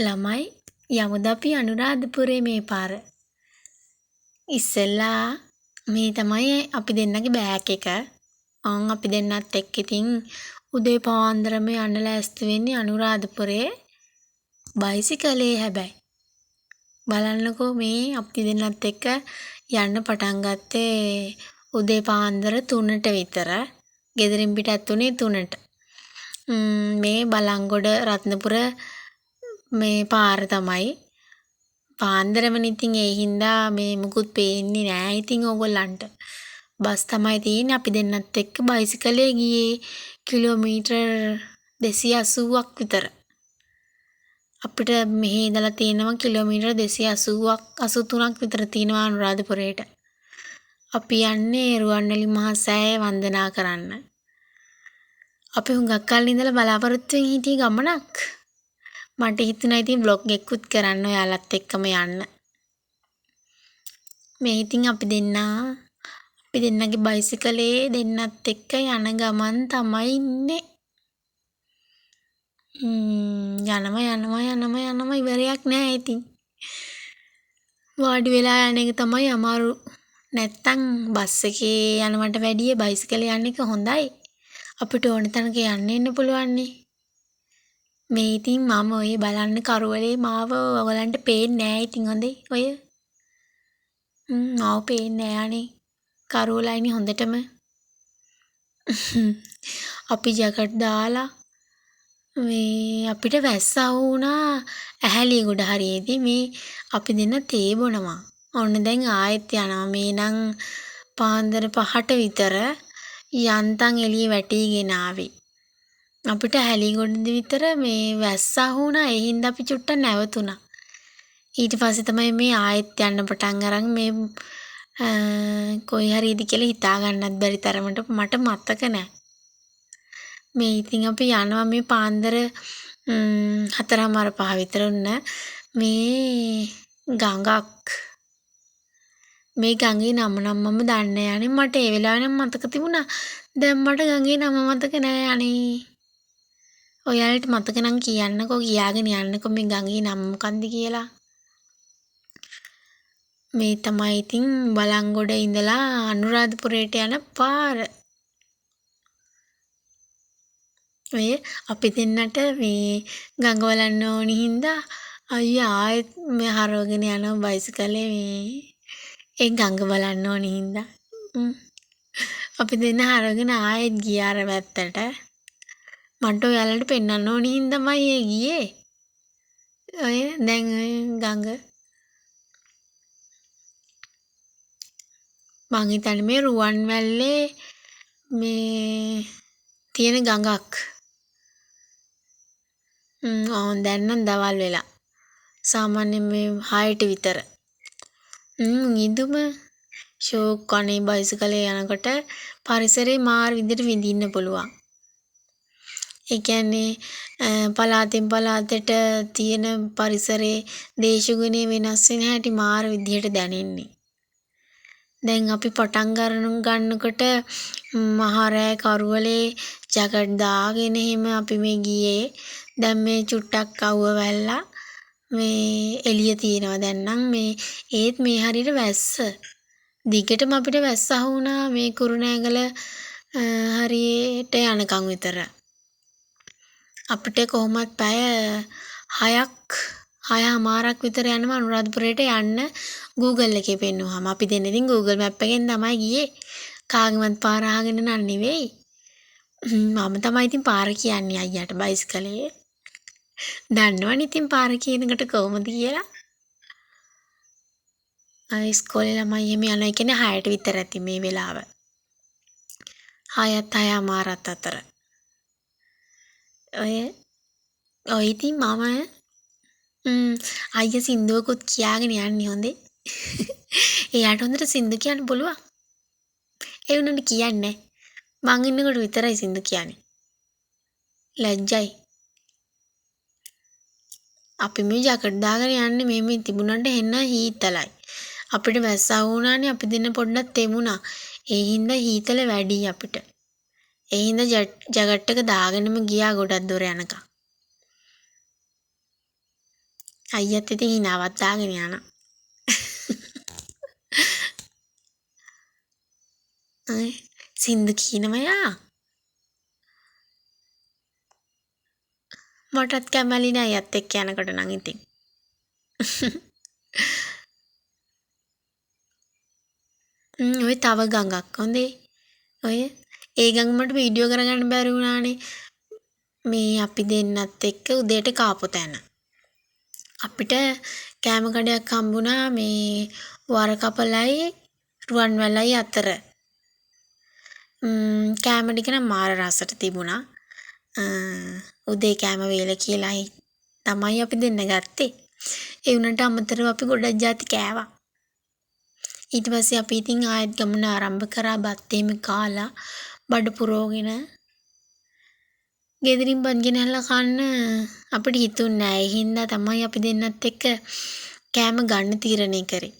ළමයි යමුද අපි අනුරාධපුරේ මේ පාර. ඉස්සෙල්ලා මේ තමයි අපි දෙන්නගේ බෑග් එක. අපි දෙන්නත් එක්ක ඉතින් උදේ පාන්දරම යන්න ලෑස්ති වෙන්නේ අනුරාධපුරේ බයිසිකලේ හැබැයි. බලන්නකෝ මේ අපි දෙන්නත් එක්ක යන්න පටන් ගත්තේ උදේ පාන්දර 3ට විතර. ගෙදරින් පිටත් උනේ 3ට. මේ බලංගොඩ රත්නපුර මේ පාර තමයි. පාන්දරමනේ ඉතින් ඒ හින්දා මේ මුකුත් පේන්නේ නෑ ඉතින් ඕගොල්ලන්ට. බස් තමයි තියෙන්නේ අපි දෙන්නත් එක්ක බයිසිකලේ ගියේ කිලෝමීටර් 280ක් විතර. අපිට මෙහි ඉඳලා තියෙනවා කිලෝමීටර් 280ක් 83ක් විතර තියෙනවා අනුරාධපුරයට. අපි යන්නේ රුවන්වැලි මහා සෑය වන්දනා කරන්න. අපි හුඟක් කල් ඉඳලා බලාපොරොත්තු වෙමින් හිටිය ගමනක්. මට හිතුණා ඉතින් vlog එකකුත් කරන්න ඔයාලත් එක්කම යන්න. මේ ඉතින් අපි දෙන්නගේ බයිසිකලේ දෙන්නත් එක්ක යන ගමන් තමයි ඉන්නේ. යනවා ඉවරයක් නෑ ඉතින්. වාඩි වෙලා යන එක තමයි අමාරු. නැත්තම් බස් එකේ යනවට වැඩිය බයිසිකලේ යන එක හොඳයි. අපිට ඕන තැනක යන්න එන්න පුළුවන් නේ. මේ ඉතින් මම ඔය බලන්න කරුවලේ මාව ඔයගලන්ට පේන්නේ නෑ ඉතින් හොඳේ ඔය. මාව පේන්නේ නෑ අනේ. කරුවලයිනේ හොඳටම. අපි ජැකට් දාලා මේ අපිට වැස්ස අහු වුණා ඇහැලියගොඩ හරියේදී මේ අපි දෙන්න තේ බොනවා. ඔන්න දැන් ආයෙත් යනවා. මේ නම් පාන්දර 5ට විතර යන්තම් එළිය වැටීගෙන ආවේ. අපිට ඇහැලියගොඩදී විතර මේ වැස්ස අහු වුණා. ඒ හින්දා අපි චුට්ටක් නැවතුණා. ඊට පස්සේ තමයි මේ ආයෙත් යන්න පටන් අරන් මේ කොයි හරියද කියලා හිතා ගන්නත් බැරි තරමට මට මතක නෑ. මේ ඉතින් අපි යනවා මේ පාන්දර 4:05 විතර වුණ මේ ගඟක්. මේ ගඟේ නම නම් මම දන්නේ නැහැ. මට ඒ වෙලාවේ නම් මතක තිබුණා. දැන් මට ගඟේ නම මතක නෑ අනේ. ඔයාලට මතක නම් කියන්නකෝ කියාගෙන යන්නකෝ මේ ගඟේ නම මොකක්ද කියලා. මේ තමයි ඉතින් බලංගොඩ ඉඳලා අනුරාධපුරයට යන පාර. ඔය අපි දෙන්නට මේ ගඟ බලන්න ඕනි හින්දා අයියා ආයෙත් මේ හරවගෙන යනවා බයිසිකලේ මේ ඒ ගඟ බලන්න ඕනි හින්දා. අපි දෙන්න හරවගෙන ආයෙත් ගියා අර පැත්තට. මන්ට ඔයාලට පෙන්වන්න ඕනි හින්දාමයි ඒ ගියේ. ඔය දැන් ඔය ගඟ මං හිතන්නේ මේ රුවන්වැල්ලේ මේ තියෙන ගඟක්. දැන් නම් දවල් වෙලා. සාමාන්‍යයෙන් මේ 6ට විතර. ඉදුම ෂෝක් අනේ බයිසිකලේ යනකොට පරිසරේ මාර විදිහට විඳින්න පුළුවන්. ඒ කියන්නේ පළාතෙන් පළාතට තියෙන පරිසරේ දේශගුණය වෙනස් වෙන හැටි මාර විදිහට දැනෙන්නේ. දැන් අපි පටන් ගන්නකොට මහරෑ කරුවලේ ජැකට් දාගෙන එහෙම අපි මේ ගියේ. දැන් මේ චුට්ටක් අවුව වැල්ලා මේ එළිය තියෙනවා. දැන් නම් මේ ඒත් මේ හරියට වැස්ස. දිගටම අපිට වැස්ස අහු වුණා මේ කුරුණෑගල හරියට යනකම් විතර. අපිට කොහොමත් පැය 6:00ක් විතර යනවා අනුරාධපුරයට යන්න Google එකේ පෙන්නුවාම. අපි දෙන්න ඉතින් Google Map එකෙන් තමයි ගියේ. කාගෙවත් පාර අහගෙන නන් නෙවෙයි. මම තමයි ඉතින් පාර කියන්නේ අයියාට බයිසිකලේ. දන්නවනේ ඉතින් පාර කියනකට කොහොමද කියලා. ඉස්කෝලේ ළමයි එහෙම යනවා කියන්නේ 6ට විතර ඇති මේ වෙලාව. 6ත් 6:00 අතර. ඔය ඉතින් මම අයියා සින්දුවකුත් කියාගෙන යන්නේ හොඳේ. එයාට හොඳට සින්දු කියන්න පුළුවන්. ඒ වුණාට කියන්නේ මං ඉන්නකොට විතරයි සින්දු කියන්නේ. ලැජ්ජයි. අපි මේ ජැකට් දාගෙන යන්නේ මේ තිබුණාට හෙන්න හීතලයි. අපිට වැස්ස ආව වුණානේ අපි දෙන්න පොඩ්ඩක් තෙමුණා. ඒ හින්දා හීතල වැඩි අපිට. ඒ හින්දා ජැකට් එක දාගෙනම ගියා ගොඩක් දොර යනකම්. අයියත් ඉතින් හිනාවත් දාගෙන යනවා. සින්දු කියනවා යා. මටත් කැමැලි නෑ අයත් එක්ක යනකොට නම් ඉතින්. ඔය තව ගඟක් හොඳේ. ඔය ඒ ගඟ මට වීඩියෝ කරගන්න බැරි වුණානේ. මේ අපි දෙන්නත් එක්ක උදේට කාපු තැන. අපිට කෑම කඩයක් හම්බුණා මේ වරකපලයි රුවන්වැලයි අතර. කෑම ටික නම් මාර රසට තිබුණා. උදේ කෑම වේල කියලා තමයි අපි දෙන්න ගත්තේ. ඒ වුණාට අමතරව අපි ගොඩක් ಜಾති කෑවා. ඊට පස්සේ අපි ඉතින් ආයෙත් ගමන ආරම්භ කරා. බත් එහෙම කාලා බඩ පුරවගෙන ගෙදරින් බත් ගෙනල්ලා කන්න අපිට හිතුන්නේ නෑ. ඒ හින්දා තමයි අපි දෙන්නත් එක්ක කෑම ගන්න තීරණය කරේ.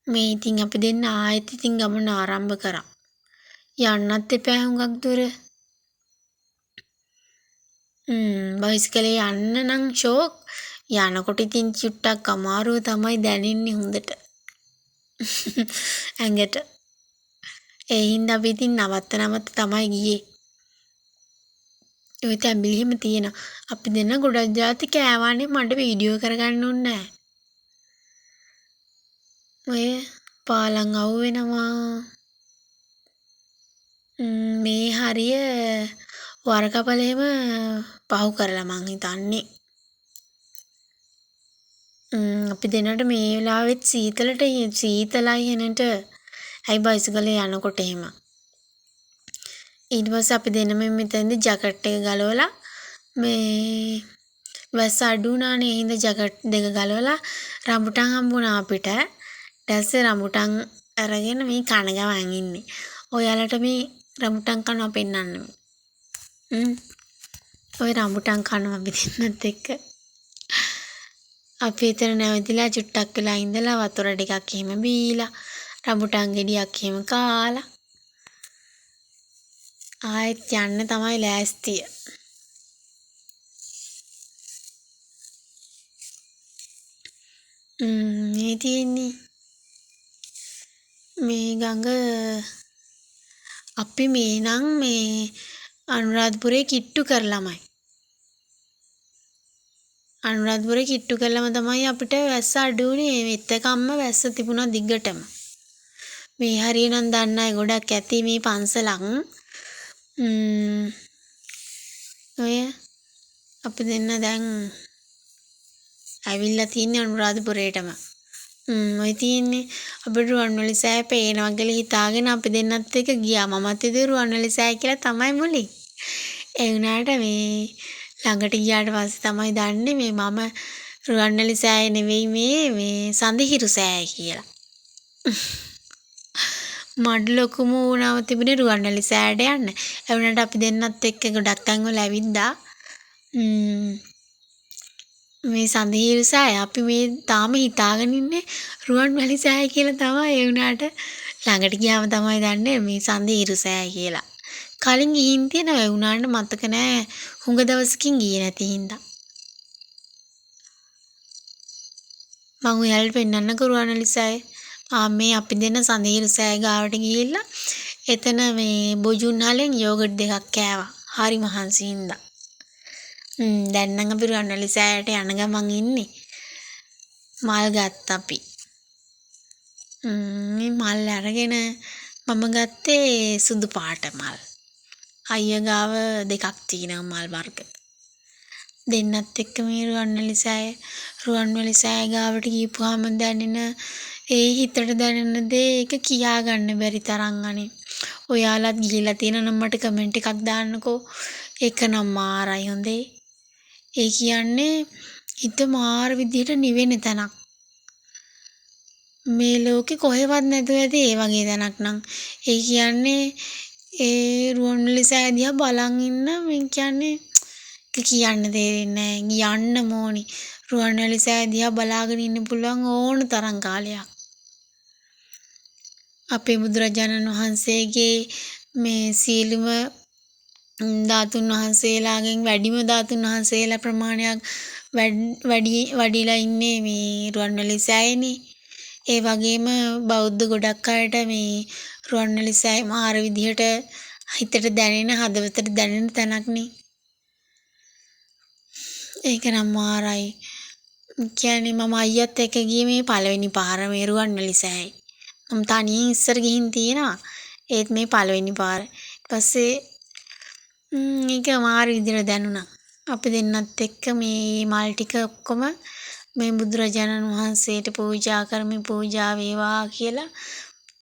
මේ ඉතින් අපි දෙන්න ආයෙත් ඉතින් ගමන ආරම්භ කරා. යන්නත් එපා හුඟක් දුර. බයිසිකලේ යන්න නම් ෂෝක්. යනකොට ඉතින් චුට්ටක් අමාරුව තමයි දැනෙන්නේ හොඳට. ඇඟට. ඒ හින්දා අපි ඉතින් නවත්ත තමයි ගියේ. ඔය තැඹිලි එහෙම තියෙනවා. අපි දෙන්න ගොඩක් ಜಾති කෑවානේ මට වීඩියෝ කරගන්න ඕනේ නෑ. ඔය පාලං අවු වෙනවා. මේ හරිය වරකපලේම පහු කරලා මං හිතන්නේ. අපි දෙන්නට මේ වෙලාවෙත් සීතලයි එනට. ඇයි බයිසිකලේ යනකොට එහෙම. ඊට පස්සේ අපි දෙන්නම මෙතෙන්ද ජැකට් එක ගලවලා මේ වැස්ස අඩු වුණානේ. ඒ හින්දා ජැකට් දෙක ගලවලා රඹුටන් හම්බුණා අපිට. ඊට පස්සේ රඹුටන් අරගෙන මේ කන ගමන් ඉන්නේ. ඔයාලට මේ රඹුටන් කනවා පෙන්නන්න. ඔය රඹුටන් කනවා අපි දෙන්නත් එක්ක. අපි එතන නැවතිලා චුට්ටක් වෙලා ඉඳලා වතුර ටිකක් එහෙම බීලා රඹුටන් ගෙඩියක් එහෙම කාලා ආයෙත් යන්න තමයි ලෑස්තිය. මේ තියෙන්නේ මේ ගඟ අපි මේ නම් මේ අනුරාධපුරේ කිට්ටු කරලමයි. අනුරාධපුරේ කිට්ටු කළම තමයි අපිට වැස්ස අඩු වුණේ. මෙත්තකම්ම වැස්ස තිබුණා දිගටම. මේ හරියනම් දන්න අය ගොඩක් ඇති මේ පන්සලක්. ඔය අපි දෙන්න දැන් ඇවිල්ලා තින්නේ අනුරාධපුරේටම. ඔය තියන්නේ අපිට රුවන්වැලි සෑය පේනවා කියලා හිතාගෙන අපි දෙන්නත් එක්ක ගියා. මමත් හිතුවේ රුවන්වැලි සෑය කියලා තමයි මුලින්. ඒ වුණාට මේ ළඟට ගියාට පස්සේ තමයි දන්නේ මේ මම රුවන්වැලි සෑය නෙවෙයි මේ සඳහිරු සෑය කියලා. මඩ ලොකුම වුණාම තිබුණේ රුවන්වැලි සෑයට යන්න. ඒ වුණාට අපි දෙන්නත් එක්ක ගොඩක් තැන්වල ඇවිද්දා. මේ සඳහිරු සෑය අපි මේ තාම හිතාගෙන ඉන්නේ රුවන්වැලි සෑය කියලා තමයි. ඒ වුණාට ළඟට ගියාම තමයි දන්නේ මේ සඳහිරු සෑය කියලා. කලින් ගිහින් තියෙනවා. ඒ වුණාට මතක නෑ. හුඟ දවසකින් ගියේ නැති හින්දා. මම ඔයාලට පෙන්නන්නකෝ රුවන්වැලි සෑය. මේ අපි දෙන්න සඳහිරු සෑය ගාවට ගිහිල්ලා එතන මේ බොජුන් හලෙන් යෝගට් දෙකක් කෑවා. හරි මහන්සි හින්දා. දැන් නම් අපි රුවන්වැලි සෑයට යන ගමන් ඉන්නේ. මල් ගත්ත අපි. මේ මල් අරගෙන මම ගත්තේ සුදු පාට මල්. අයියා ගාව දෙකක් තියෙනවා මල් වර්ග. දෙන්නත් එක්ක මේ රුවන්වැලි සෑය ගාවට ගිහපුවාම දැනෙන ඒ හිතට දැනෙන දේ ඒක කියා ගන්න බැරි තරම් අනේ. ඔයාලත් ගිහිල්ලා තියෙන නම් මට කමෙන්ට් එකක් දාන්නකෝ. ඒක නම් මාරයි හොඳේ. ඒ කියන්නේ හිත මාර විදිහට නිවෙන තැනක්. මේ ලෝකේ කොහෙවත් නැතුව ඇති ඒ වගේ තැනක් නම්. ඒ කියන්නේ ඒ රුවන්වැලි සෑය දිහා බලන් ඉන්න මේ කියන්නේ කියන්න තේරෙන්නේ නැහැ. යන්න ඕනි. රුවන්වැලි සෑය දිහා බලාගෙන ඉන්න පුළුවන් ඕන තරම් කාලයක්. අපේ බුදුරජාණන් වහන්සේගේ මේ සීලම ධාතුන් වහන්සේලාගෙන් වැඩිම ධාතුන් වහන්සේලා ප්‍රමාණයක් වැඩිලා ඉන්නේ මේ රුවන්වැලි සෑයනේ. ඒ වගේම බෞද්ධ ගොඩක් අයට මේ රුවන්වැලි සෑය මාර විදිහට හිතට දැනෙන හදවතට දැනෙන තැනක්නේ. ඒක නම් මාරයි. කියන්නේ මම අයියත් එක්ක ගියේ මේ පළවෙනි පාර මේ රුවන්වැලි සෑය. මම තනියෙන් ඉස්සර ගිහින් තියෙනවා. ඒත් මේ පළවෙනි පාර. ඊට පස්සේ ඒක මාර විදිහට දැනුණා. අපි දෙන්නත් එක්ක මේ මල් ටික ඔක්කොම මේ බුදුරජාණන් වහන්සේට පූජා කරමින් පූජා වේවා කියලා